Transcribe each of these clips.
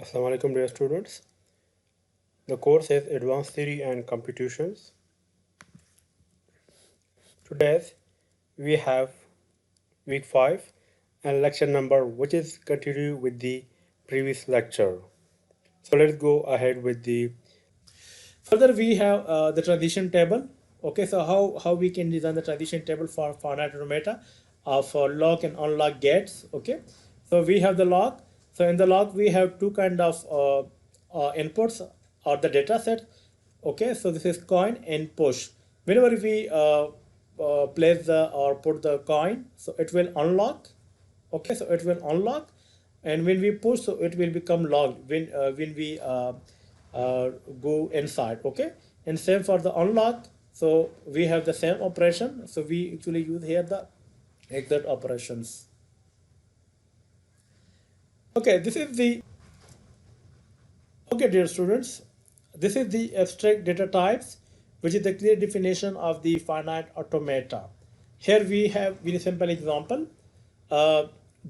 Assalamu alaikum dear students. The course is Advanced Theory and Computations. Today we have week 5 and lecture number which is continue with the previous lecture. So let's go ahead with the further we have the transition table. Okay, so how we can design the transition table for finite automata for lock and unlock gates. Okay, so we have the lock. So in the lock we have two kind of inputs or the data set. Okay, so this is coin and push. Whenever we place the or put the coin, so it will unlock. Okay, so it will unlock, and when we push, so it will become locked when we uh, go inside. Okay, and same for the unlock. So we have the same operation. So we actually use here the exact operations. Okay, this is the okay, dear students. This is the abstract data types, which is the clear definition of the finite automata. Here we have very simple example: uh,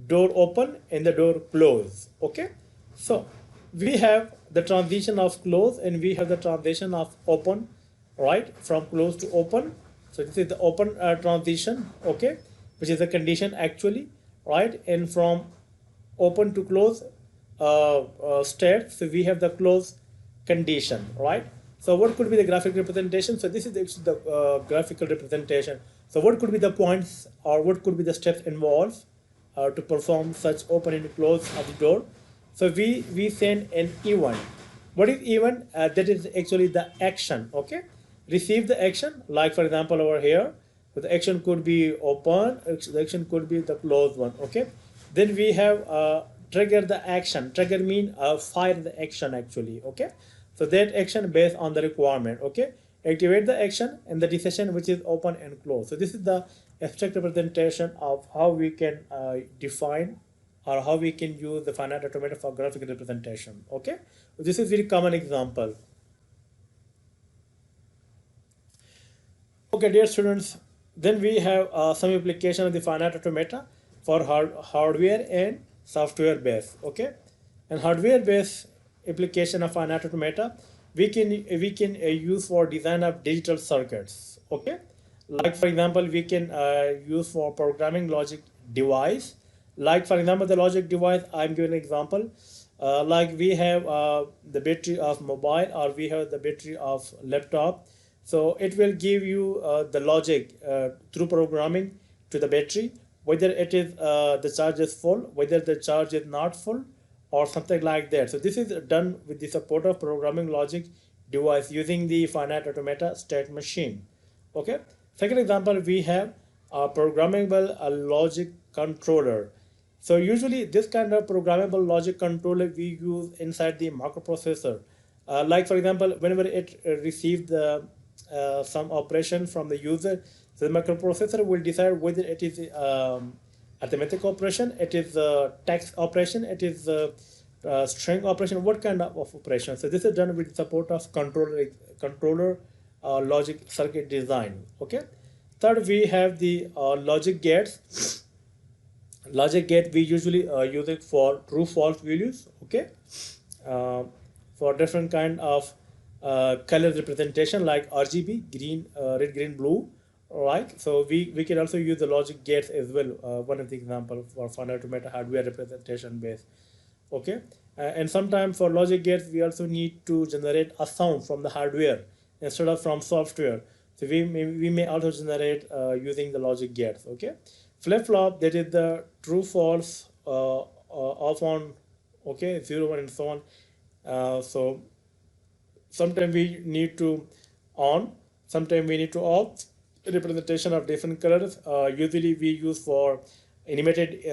door open and the door close. Okay, so we have the transition of close and we have the transition of open, right? From close to open. So this is the open transition. Okay, which is the condition actually, right? And from open to close state. So we have the close condition, right? So what could be the graphic representation? So this is the graphical representation. So what could be the points or what could be the steps involved to perform such open and close of the door? So we send an event. What is event? That is actually the action. Okay, receive the action. Like for example over here, so the action could be open. The action could be the closed one. Okay, then we have trigger the action. Trigger mean fire the action actually. Okay, so that action based on the requirement. Okay, activate the action and the decision which is open and closed. So this is the abstract representation of how we can define or how we can use the finite automata for graphical representation. Okay, so this is very common example. Okay, dear students, then we have some application of the finite automata for hardware and software base. Okay, and hardware based application of finite automata we can use for design of digital circuits. Okay, like for example we can use for programming logic device. Like for example the logic device I'm giving an example. Like we have the battery of mobile or we have the battery of laptop, so it will give you the logic through programming to the battery, whether it is the charge is full, whether the charge is not full, or something like that. So this is done with the support of programming logic device using the finite automata state machine. Okay. Second example, we have a programmable logic controller. So usually this kind of programmable logic controller we use inside the microprocessor. Like for example, whenever it receives the some operation from the user, so the microprocessor will decide whether it is arithmetic operation, it is text operation, it is string operation, what kind of operation. So this is done with support of controller logic circuit design. Okay. Third, we have the logic gates. Logic gate we usually use it for true false values. Okay, uh, for different kind of color representation like RGB, green, red, green, blue. Right, so we can also use the logic gates as well. One of the example for finite automata hardware representation base. Okay, and sometimes for logic gates we also need to generate a sound from the hardware instead of from software. So we may also generate using the logic gates. Okay, flip flop, that is the true false off on. Okay, 0 1 and so on. So sometimes we need to on, sometimes we need to off. Representation of different colors usually we use for animated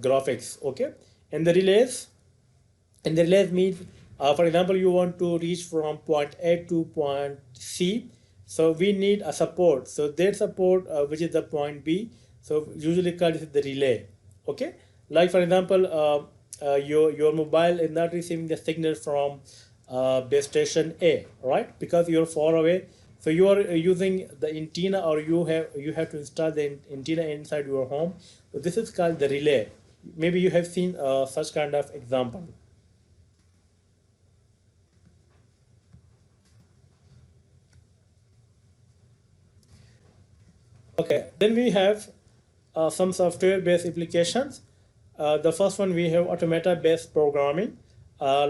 graphics. Okay, and the relays, and the relays means for example you want to reach from point A to point C, so we need a support, so that support which is the point B, so usually called is the relay. Okay, like for example your mobile is not receiving the signal from base station A, right, because you're far away, so you are using the antenna or you have to install the antenna inside your home, so this is called the relay. Maybe you have seen such kind of example. Okay, then we have some software-based applications. The first one we have automata-based programming. I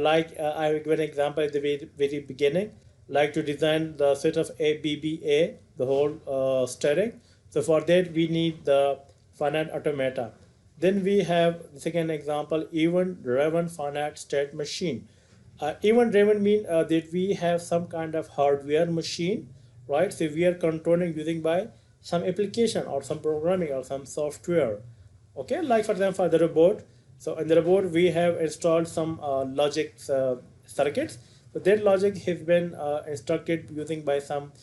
will give an example at the very beginning, like to design the set of ABBA, the whole static. So for that we need the finite automata. Then we have the second example, event-driven finite state machine. Event-driven mean that we have some kind of hardware machine, right? So we are controlling using by some application or some programming or some software. Okay, like for example, for the robot. So in the robot, we have installed some logic circuits. So that logic has been instructed using by some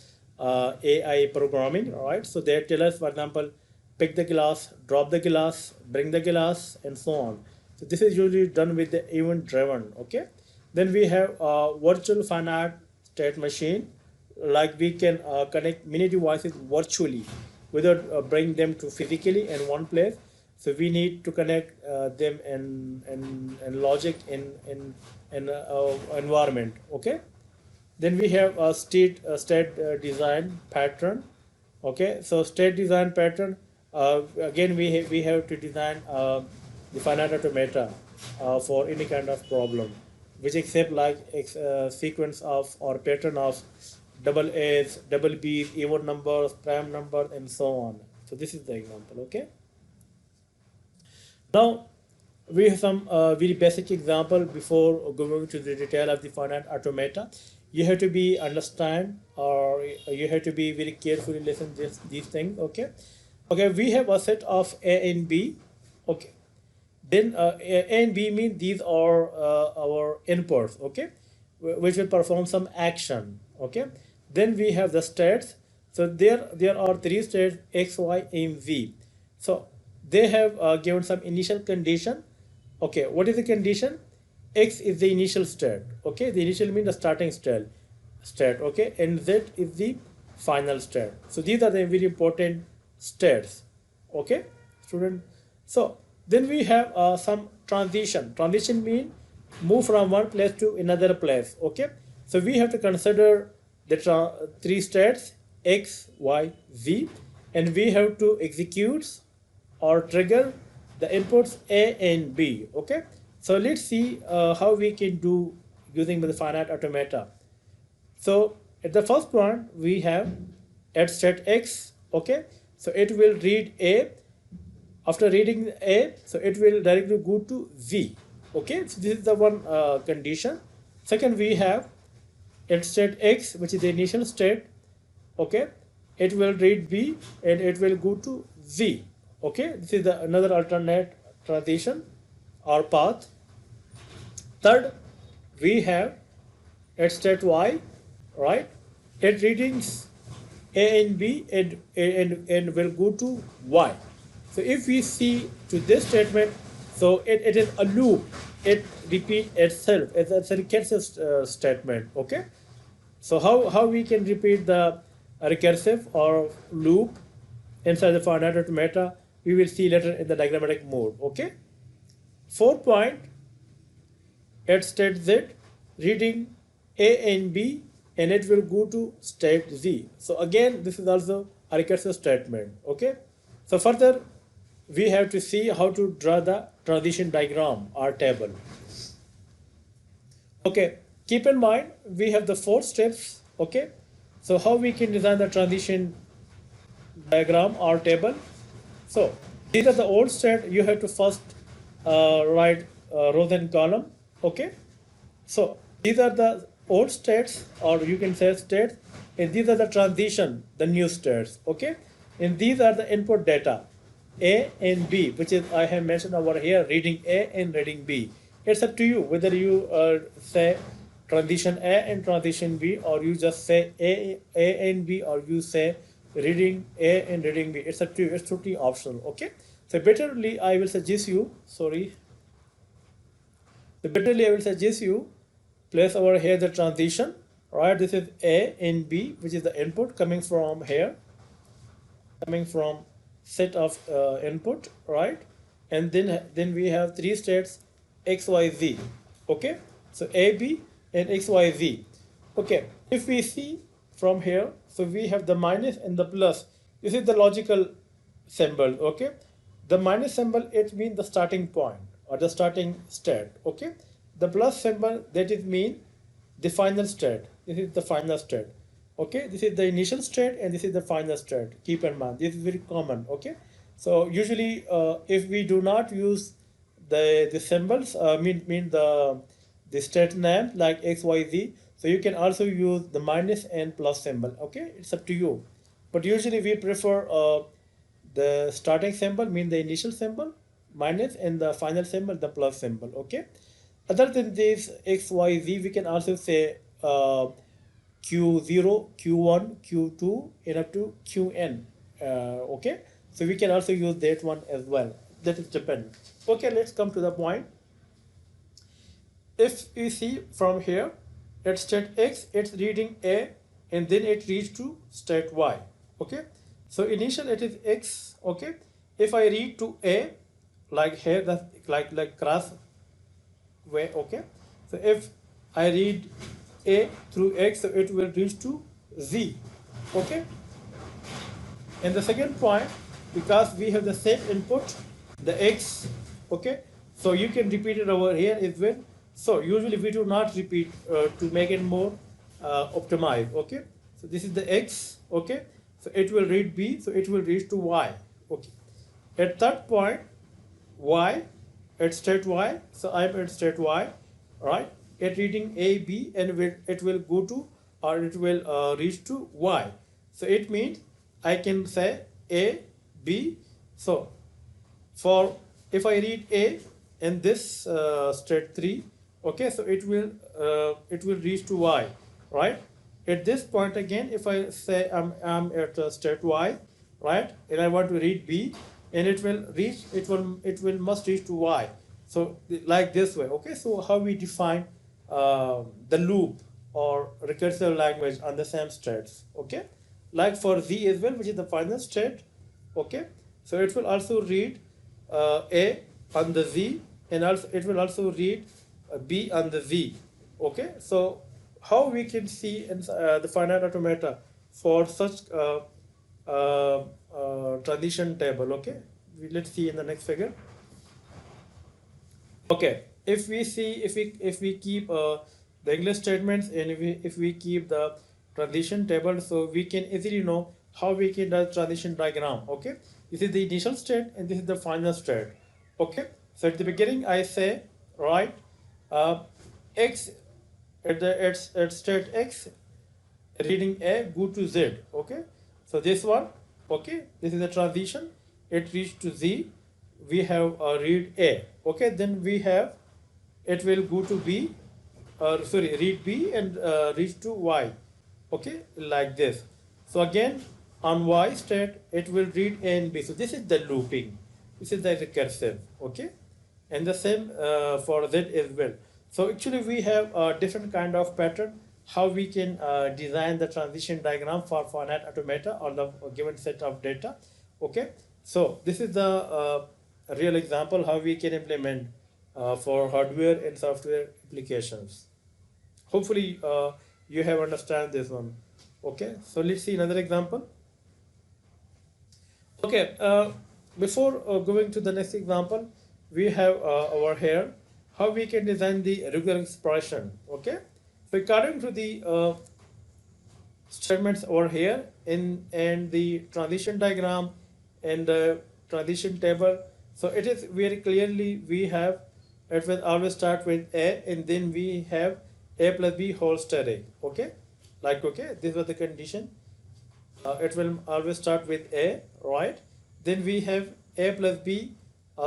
AI programming, all right? So they tell us, for example, pick the glass, drop the glass, bring the glass, and so on. So this is usually done with the event driven, okay? Then we have virtual finite state machine, like we can connect many devices virtually without bring them to physically in one place. So we need to connect them in logic in environment, okay? Then we have a state design pattern. Okay, so state design pattern. Again, we have to design the finite automata for any kind of problem, which accept like sequence of or pattern of double A's, double B's, even numbers, prime numbers, and so on. So this is the example. Okay. Now we have some very basic example before going to the detail of the finite automata. You have to be understand or you have to be very carefully listen these things. Okay. Okay, we have a set of A and B. Okay. Then A and B mean these are our inputs. Okay, which will perform some action. Okay. Then we have the states. So there are three states X, Y, and Z. So they have given some initial condition. Okay, what is the condition? X is the initial state. Okay, the initial means the starting state. Okay, and Z is the final state. So these are the very important states. Okay, student. So then we have some transition. Transition means move from one place to another place. Okay, so we have to consider the three states X, Y, Z, and we have to execute or trigger the inputs A and B. Okay, so let's see how we can do using the finite automata. So at the first point we have at state X. Okay, so it will read A. After reading A, so it will directly go to Z. Okay, so this is the one condition. Second, we have at state X, which is the initial state. Okay, it will read B and it will go to Z. Okay, this is the another alternate transition or path. Third, we have at state Y, right? It readings A and B and will go to Y. So if we see to this statement, so it is a loop. It repeats itself. It's a recursive statement. Okay. So how we can repeat the recursive or loop inside the finite automata, we will see later in the diagrammatic mode. Okay. Fourth point, at state Z, reading A and B, and it will go to state Z. So again, this is also a recursive statement. Okay. So further, we have to see how to draw the transition diagram or table. Okay, keep in mind we have the 4 steps. Okay, so how we can design the transition diagram or table? So these are the old state. You have to first write rows and column. Okay, so these are the old states, or you can say states, and these are the transition, the new states. Okay, and these are the input data A and B, which is I have mentioned over here, reading A and reading B. It's up to you whether you say transition A and transition B, or you just say A and B, or you say reading A and reading B. It's up to you. It's totally optional. Okay. So betterly, I will suggest you. Sorry. So betterly, I will suggest you place over here the transition. Right. This is A and B, which is the input coming from here, coming from set of input, right? And then we have 3 states X, Y, Z. Okay, so A, B, and X, Y, Z. Okay, if we see from here, so we have the minus and the plus This is the logical symbol, okay? The minus symbol, it means the starting point or the starting state, okay? The plus symbol, that is mean the final state. This is the final state, okay? This is the initial state and this is the final state. Keep in mind, this is very common, okay? So usually, if we do not use the symbols, mean the state name like X, Y, Z, so you can also use the minus and plus symbol, okay? It's up to you. But usually we prefer the starting symbol, mean the initial symbol, minus, and the final symbol, the plus symbol, okay? Other than this X, Y, Z, we can also say Q0, Q1, Q2, and up to Qn, okay? So we can also use that one as well. That is depend. Okay, let's come to the point. If we see from here, at state X, it's reading A, and then it reads to state Y, okay? So initial it is X, okay? If I read to A, like here, that's like cross way, okay? So if I read A through X, so it will reach to Z, okay? And the second point, because we have the same input, the X, okay? So you can repeat it over here as well. So usually we do not repeat to make it more optimized, okay? So this is the X, okay? So it will read B, so it will reach to Y, okay? At that point, Y, at state Y, so I'm at state Y, right? At reading A, B, and it will go to, or it will reach to Y. So it means I can say A, B. So for if I read A in this state 3, okay, so it will reach to Y, right? At this point again, if I say I'm at state Y, right, and I want to read B, and it will must reach to Y. So like this way, okay. So how we define the loop or recursive language on the same states, okay? Like for Z as well, which is the final state, okay. So it will also read A on the Z, and also it will also read B on the Z, okay. So how we can see in the finite automata for such transition table, okay. Let's see in the next figure. Okay, if we see, if we keep the English statements, and if we keep the transition table, so we can easily know how we can do transition diagram, okay. This is the initial state and this is the final state, okay. So at the beginning I say, right, X at state X, reading A, go to Z, okay. So this one, okay, this is the transition, it reached to Z, we have read A, okay. Then we have, it will go to B, read B and reach to Y, okay, like this. So again on Y state it will read A and B. So this is the looping, this is the recursive, okay. And the same for Z as well. So actually we have a different kind of pattern how we can design the transition diagram for finite automata on the given set of data, okay. So this is the real example how we can implement for hardware and software applications. Hopefully you have understand this one, okay. So let's see another example. Okay, before going to the next example, we have over here how we can design the regular expression, okay. So according to the statements over here and the transition diagram and the transition table, so it is very clearly we have, it will always start with A and then we have A plus B whole static, okay. Like, okay, this was the condition. It will always start with A, right? Then we have A plus B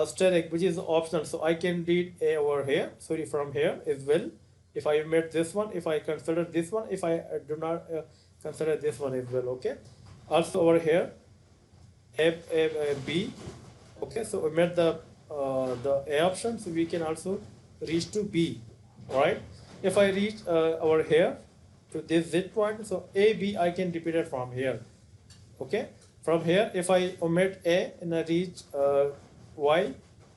static, which is optional. So I can read A over here, sorry, from here as well. If I omit this one, if I consider this one, if I do not consider this one as well, okay. Also over here, A, B, okay. So omit the A option, so we can also reach to B, right? If I reach over here to this Z point, so A, B, I can repeat it from here, okay. From here, if I omit A and I reach Y,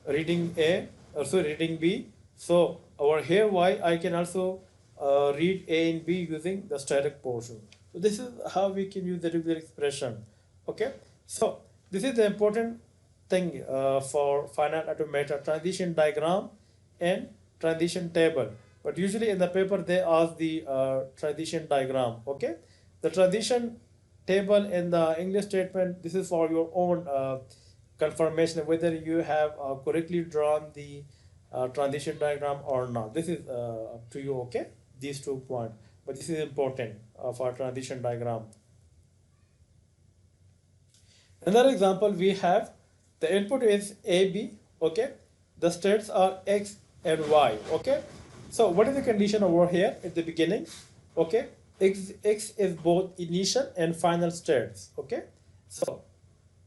reading A, also reading B, so over here Y, I can also read A and B using the static portion. So this is how we can use the regular expression, okay. So this is the important thing for finite automata: transition diagram and transition table. But usually in the paper they ask the transition diagram. Okay, the transition table in the English statement, this is for your own confirmation whether you have correctly drawn the transition diagram or not. This is up to you. Okay, these 2 points, but this is important for transition diagram. Another example we have, the input is AB, okay? The states are X and Y, okay? So what is the condition over here at the beginning? Okay, X is both initial and final states, okay? So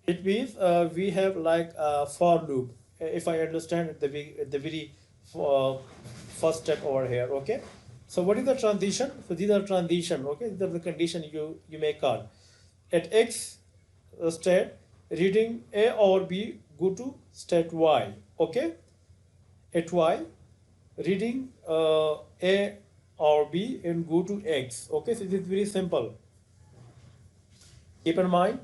it means we have like a for loop, if I understand at the very uh, first step over here, okay? So what is the transition? So these are transition, okay? These are the condition you may call. At X state, reading A or B, go to state Y, okay? At Y, reading A or B and go to X, okay? So it is very simple. Keep in mind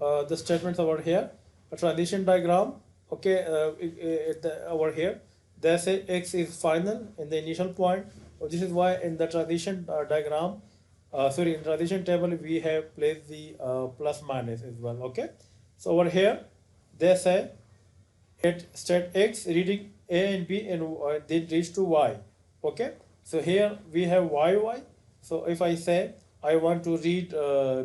the statements over here, a transition diagram, okay, over here, they say X is final in the initial point. This is why in the transition diagram, in transition table, we have placed the plus minus as well, okay? So over here, they say at state X, reading A and B and then reach to Y, okay? So here we have YY. So if I say I want to read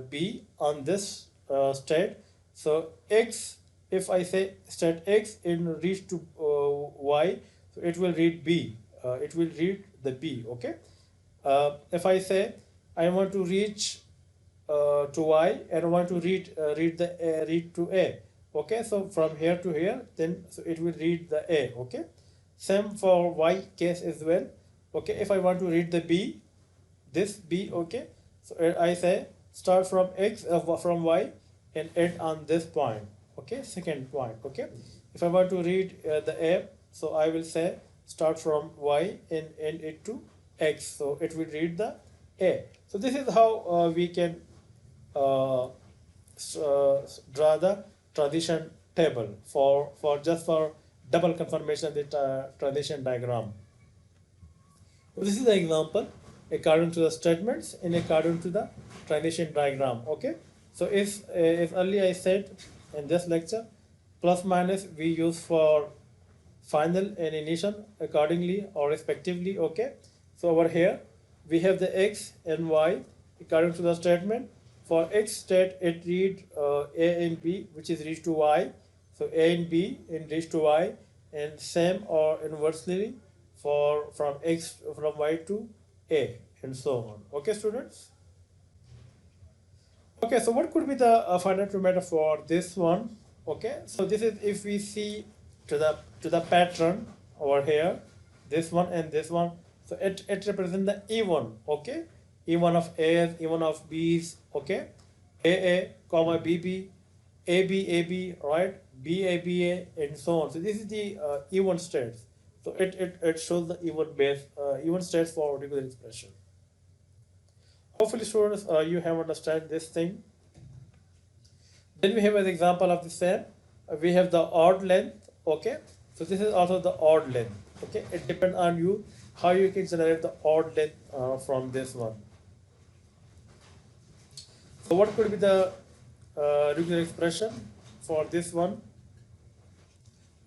B on this state, so X, if I say state X and reach to Y, so it will read B. It will read the B, okay? If I say I want to reach to Y and I want to read to A, okay? So from here to here, then so it will read the A, okay? Same for Y case as well, okay? If I want to read the B, this B, okay? So I say start from X from Y and end on this point, okay? Second point, okay? If I want to read the A, so I will say start from Y and end it to X, so it will read the A. So this is how we can draw the transition table for double confirmation of the transition diagram. So this is the example according to the statements and according to the transition diagram. Okay. So if earlier I said in this lecture, plus minus we use for final and initial accordingly or respectively. Okay. So over here we have the X and Y according to the statement. For X state, it read A and B, which is reached to Y. So A and B in reached to Y, and same or inversely for from Y to A, and so on. Okay, students. Okay, so what could be the finite matter for this one? Okay, so this is if we see to the pattern over here, this one and this one. So it represents the E1. Okay, E1 of A's, E1 of B's, okay? AA, comma, BB, AB, right? BABA, and so on. So this is the E1 states. So it shows the E1 base, E1 states for regular expression. Hopefully, students, you have understand this thing. Then we have an example of the same. We have the odd length, okay? So this is also the odd length, okay? It depends on you how you can generate the odd length from this one. So what could be the regular expression for this one?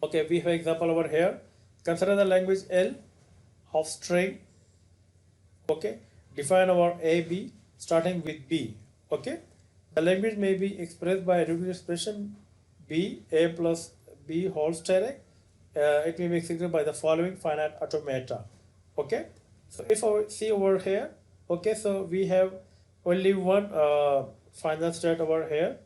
Okay, we have an example over here. Consider the language L of string. Okay, define our A, B starting with B. Okay, the language may be expressed by a regular expression B, A plus B whole square. It may be expressed by the following finite automata. Okay, so if I see over here, okay, so we have only one final state over here,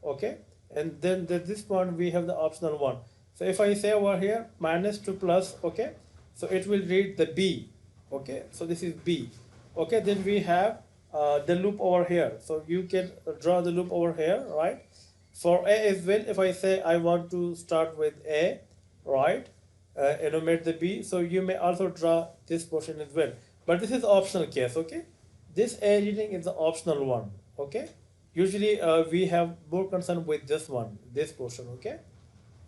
okay, and then this one we have the optional one. So if I say over here minus to plus, okay, so it will read the B, okay, so this is B, okay. Then we have the loop over here, so you can draw the loop over here, right? For A as well, if I say I want to start with A, right, enumerate the B, so you may also draw this portion as well, but this is optional case, okay. This A reading is the optional one, okay. Usually we have more concern with this one, this portion. Okay,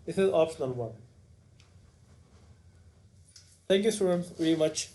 this is optional one. Thank you, students, very much.